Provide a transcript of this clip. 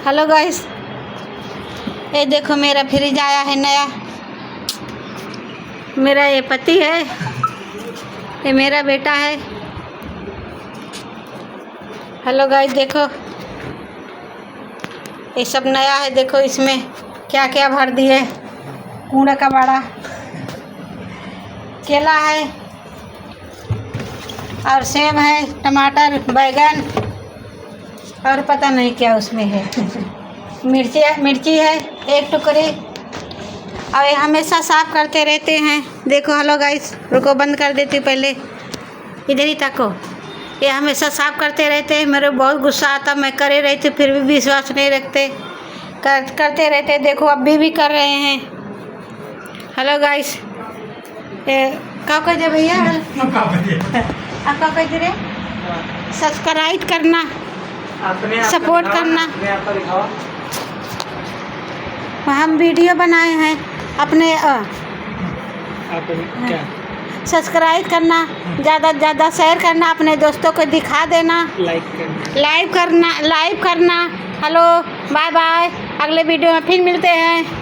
Hello guys, ये देखो मेरा फ्रिज आया है नया। मेरा ये पति है, ये मेरा बेटा है। हेलो गाइस, देखो ये सब नया है। देखो इसमें क्या क्या भर दिए। कूड़ा का बड़ा केला है और सेब है, टमाटर, बैगन और पता नहीं क्या उसमें है। मिर्ची है एक टुकड़ी। और ये हमेशा साफ करते रहते हैं। देखो हेलो गाइस, रुको बंद कर देती हूँ पहले। इधर ही तको। ये हमेशा साफ करते रहते हैं। मेरे बहुत गुस्सा आता, मैं करे रही थी फिर भी विश्वास नहीं रखते। करते रहते। देखो अभी भी कर रहे हैं। हेलो गाइस, क्या कह दे भैया? आप क्या कह दे? सब्सक्राइब करना, सपोर्ट करना। हम वीडियो बनाए हैं अपने। सब्सक्राइब करना, ज़्यादा से ज़्यादा शेयर करना, अपने दोस्तों को दिखा देना, लाइव करना। हेलो बाय बाय, अगले वीडियो में फिर मिलते हैं।